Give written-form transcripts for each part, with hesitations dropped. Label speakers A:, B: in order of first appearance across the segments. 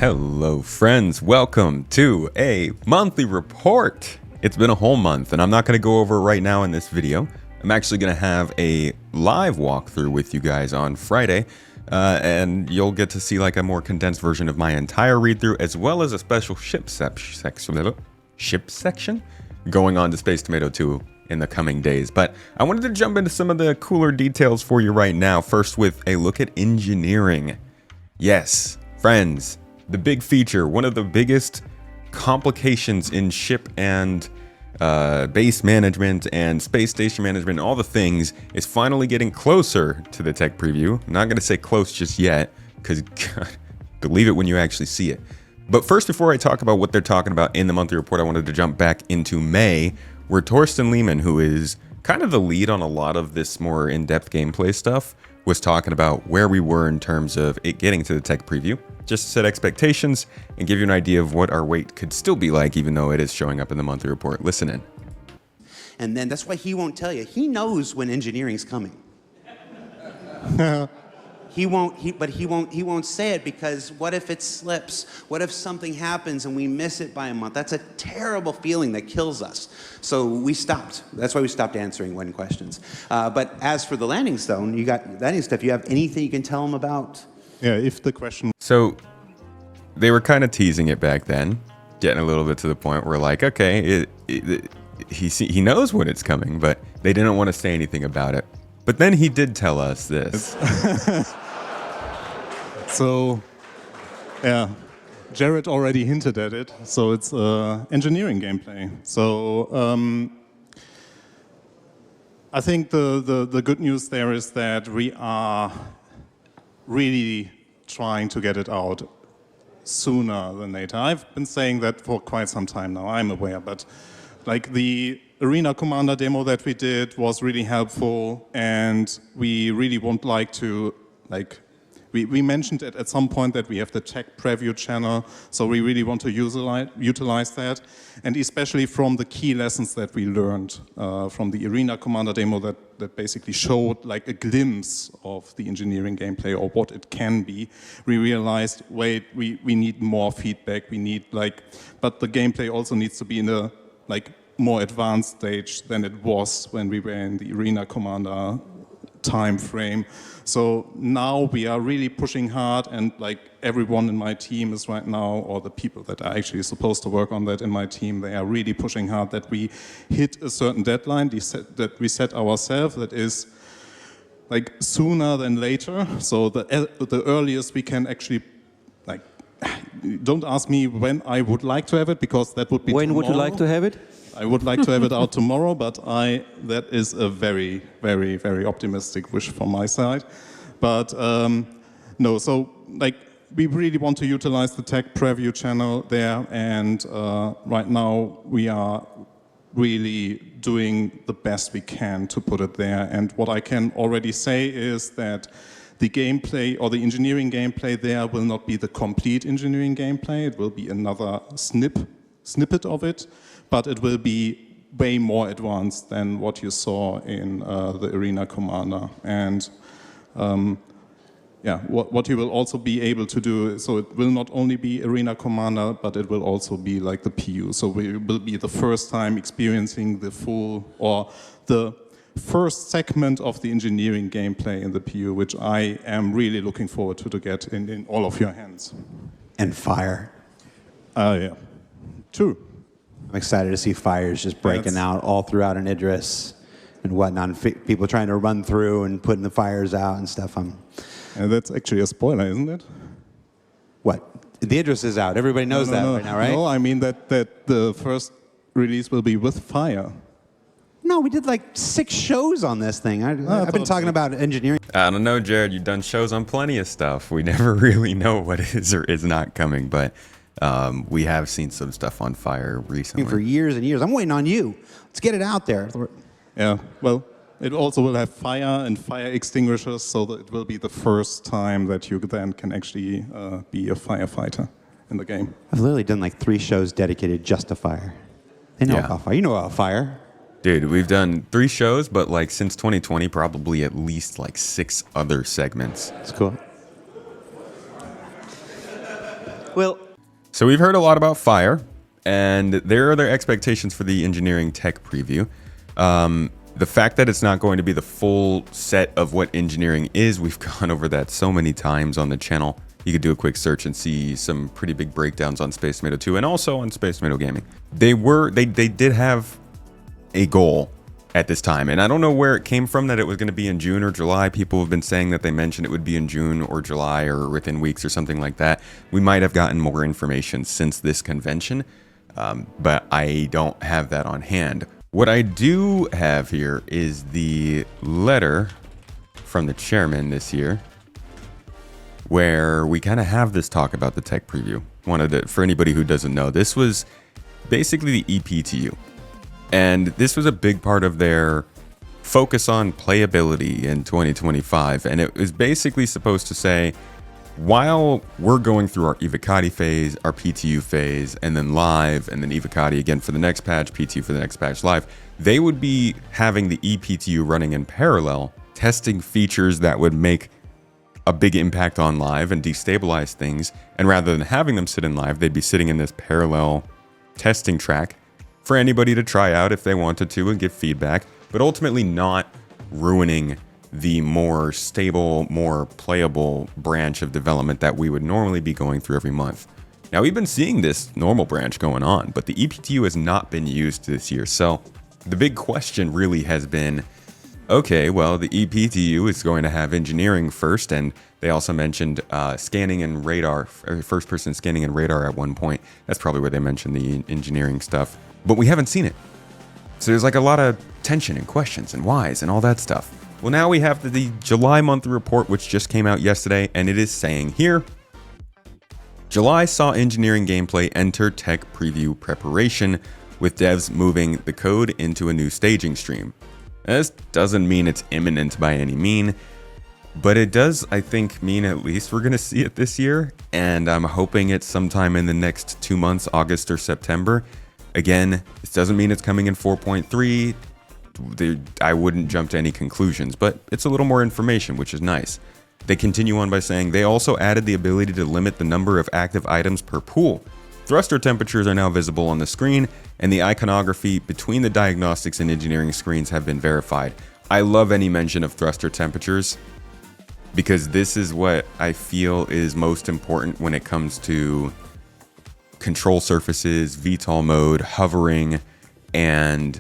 A: Hello friends, welcome to a monthly report. It's been a whole month and I'm not going to go over it right now in this video. I'm actually going to have a live walkthrough with you guys on Friday and you'll get to see like a more condensed version of my entire read through as well as a special ship section going on to Space Tomato 2 in the coming days. But I wanted to jump into some of the cooler details for you right now, first with a look at engineering. Yes, friends. The big feature, one of the biggest complications in ship and base management and space station management, all the things, is finally getting closer to the tech preview. I'm not going to say close just yet, because believe it when you actually see it. But first, before I talk about what they're talking about in the monthly report, I wanted to jump back into May, where Torsten Lehman, who is kind of the lead on a lot of this more in-depth gameplay stuff, was talking about where we were in terms of it getting to the tech preview, just to set expectations and give you an idea of what our wait could still be like, even though it is showing up in the monthly report. Listen in.
B: And then that's why he won't tell you. He knows when engineering's coming. He won't say it, because what if it slips? What if something happens and we miss it by a month? That's a terrible feeling that kills us. So we stopped. That's why we stopped answering when questions. But as for the landing stone, you got landing stuff. You have anything you can tell them about?
C: Yeah, if the question...
A: So they were kind of teasing it back then, getting a little bit to the point where like, okay, he knows when it's coming, but they didn't want to say anything about it. But then he did tell us this.
C: So, yeah, Jared already hinted at it. So it's engineering gameplay. So I think the good news there is that we are really trying to get it out sooner than later. I've been saying that for quite some time now, I'm aware, but like the Arena Commander demo that we did was really helpful, and we really would like to, like, we mentioned it at some point that we have the tech preview channel, so we really want to utilize that, and especially from the key lessons that we learned from the Arena Commander demo that basically showed like a glimpse of the engineering gameplay or what it can be. We realized, wait, we need more feedback, we need like, but the gameplay also needs to be in a like more advanced stage than it was when we were in the Arena Commander time frame. So now we are really pushing hard, and like everyone in my team is right now, or the people that are actually supposed to work on that in my team, they are really pushing hard that we hit a certain deadline that we set ourselves, that is like sooner than later. So the earliest we can actually, like, don't ask me when I would like to have it, because that would be
D: When
C: tomorrow.
D: would you like to have it?
C: I would like to have it out tomorrow, but that is a very, very, very optimistic wish from my side. But no, so like we really want to utilize the tech preview channel there, and right now we are really doing the best we can to put it there. And what I can already say is that the gameplay or the engineering gameplay there will not be the complete engineering gameplay. It will be another snippet of it, but it will be way more advanced than what you saw in the Arena Commander. And yeah, what you will also be able to do, so it will not only be Arena Commander, but it will also be like the PU. So we will be the first time experiencing the full, or the first segment of the engineering gameplay in the PU, which I am really looking forward to get in all of your hands.
B: And fire.
C: Yeah, true.
B: I'm excited to see fires just breaking out all throughout an Idris and whatnot. And people trying to run through and putting the fires out and stuff.
C: And that's actually a spoiler, isn't it?
B: What? The Idris is out. Everybody knows that right now, right?
C: No, I mean that the first release will be with fire.
B: No, we did like 6 shows on this thing. I've been talking about engineering.
A: I don't know, Jared, you've done shows on plenty of stuff. We never really know what is or is not coming, but we have seen some stuff on fire recently.
B: For years and years. I'm waiting on you. Let's get it out there.
C: Yeah, well, it also will have fire and fire extinguishers, so that it will be the first time that you then can actually be a firefighter in the game.
B: I've literally done like 3 shows dedicated just to fire. They know about fire. You know about fire.
A: Dude, we've done 3 shows, but like since 2020, probably at least like 6 other segments.
B: That's cool. Well,
A: So we've heard a lot about fire, and there are their expectations for the engineering tech preview. The fact that it's not going to be the full set of what engineering is, we've gone over that so many times on the channel. You could do a quick search and see some pretty big breakdowns on Space Tomato 2 and also on Space Tomato Gaming. They did have a goal at this time, and I don't know where it came from that it was going to be in June or July. People have been saying that they mentioned it would be in June or July or within weeks or something like that. We might have gotten more information since this convention, but I don't have that on hand. What I do have here is the letter from the chairman this year, where we kind of have this talk about the tech preview. For anybody who doesn't know, this was basically the EPTU. And this was a big part of their focus on playability in 2025. And it was basically supposed to say, while we're going through our Evocati phase, our PTU phase, and then live, and then Evocati again for the next patch, PTU for the next patch live, they would be having the EPTU running in parallel, testing features that would make a big impact on live and destabilize things. And rather than having them sit in live, they'd be sitting in this parallel testing track for anybody to try out if they wanted to and give feedback, but ultimately not ruining the more stable, more playable branch of development that we would normally be going through every month. Now, we've been seeing this normal branch going on, but the EPTU has not been used this year. So the big question really has been, okay, well, the EPTU is going to have engineering first, and they also mentioned scanning and radar, or first-person scanning and radar at one point. That's probably where they mentioned the engineering stuff, but we haven't seen it. So there's like a lot of tension and questions and whys and all that stuff. Well, now we have the July monthly report, which just came out yesterday, and it is saying here, July saw engineering gameplay enter tech preview preparation, with devs moving the code into a new staging stream. This doesn't mean it's imminent by any mean, but it does, I think, mean at least we're going to see it this year, and I'm hoping it's sometime in the next 2 months, August or September. Again, this doesn't mean it's coming in 4.3. I wouldn't jump to any conclusions, but it's a little more information, which is nice. They continue on by saying they also added the ability to limit the number of active items per pool. Thruster temperatures are now visible on the screen, and the iconography between the diagnostics and engineering screens have been verified. I love any mention of thruster temperatures, because this is what I feel is most important when it comes to control surfaces, VTOL mode, hovering, and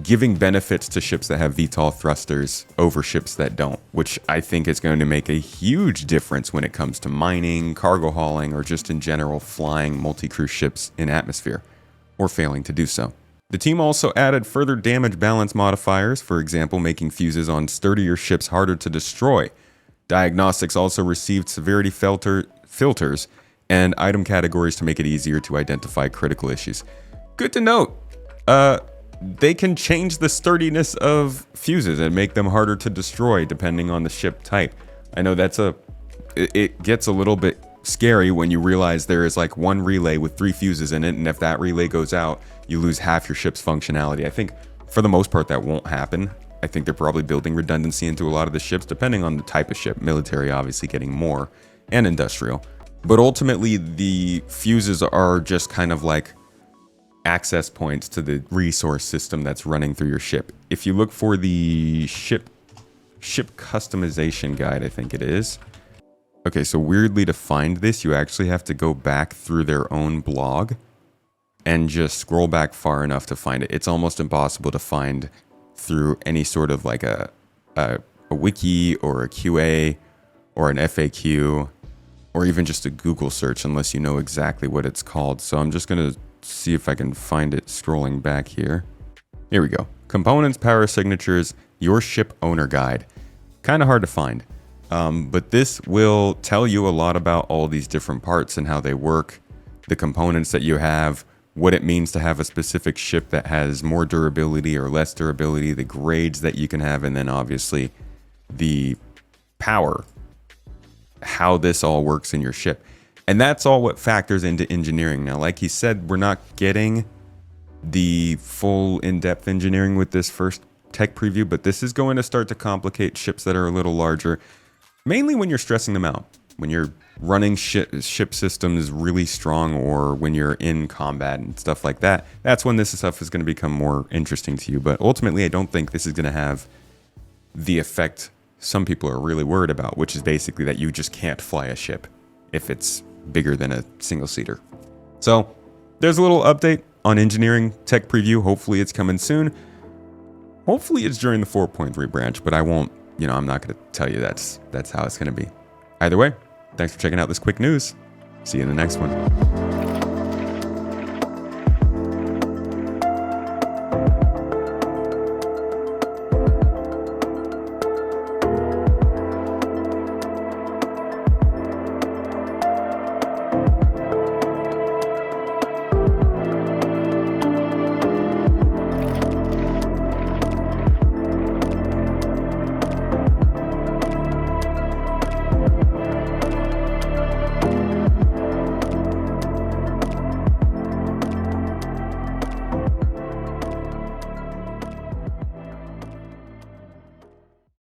A: giving benefits to ships that have VTOL thrusters over ships that don't, which I think is going to make a huge difference when it comes to mining, cargo hauling, or just in general flying multi-crew ships in atmosphere, or failing to do so. The team also added further damage balance modifiers, for example, making fuses on sturdier ships harder to destroy. Diagnostics also received severity filters and item categories to make it easier to identify critical issues. Good to note. They can change the sturdiness of fuses and make them harder to destroy depending on the ship type. I know it gets a little bit scary when you realize there is like one relay with 3 fuses in it, and if that relay goes out, you lose half your ship's functionality. I think for the most part that won't happen. I think they're probably building redundancy into a lot of the ships depending on the type of ship. Military obviously getting more, and industrial. But ultimately the fuses are just kind of like access points to the resource system that's running through your ship. If you look for the ship customization guide, I think it is. Okay, so weirdly to find this, you actually have to go back through their own blog and just scroll back far enough to find it. It's almost impossible to find through any sort of like a wiki or a QA or an FAQ or even just a Google search unless you know exactly what it's called. So I'm just going to see if I can find it scrolling back here. Here we go. Components, power signatures, your ship owner guide. Kind of hard to find. But this will tell you a lot about all these different parts and how they work, the components that you have, what it means to have a specific ship that has more durability or less durability, the grades that you can have, and then obviously the power, how this all works in your ship. And that's all what factors into engineering. Now, like he said, we're not getting the full in-depth engineering with this first tech preview, but this is going to start to complicate ships that are a little larger, mainly when you're stressing them out. when you're running ship systems really strong, or when you're in combat and stuff like that, that's when this stuff is going to become more interesting to you. But ultimately, I don't think this is going to have the effect some people are really worried about, which is basically that you just can't fly a ship if it's bigger than a single seater. So there's a little update on engineering tech preview. Hopefully it's coming soon. Hopefully it's during the 4.3 branch, but I won't, I'm not going to tell you that's how it's going to be. Either way, thanks for checking out this quick news. See you in the next one.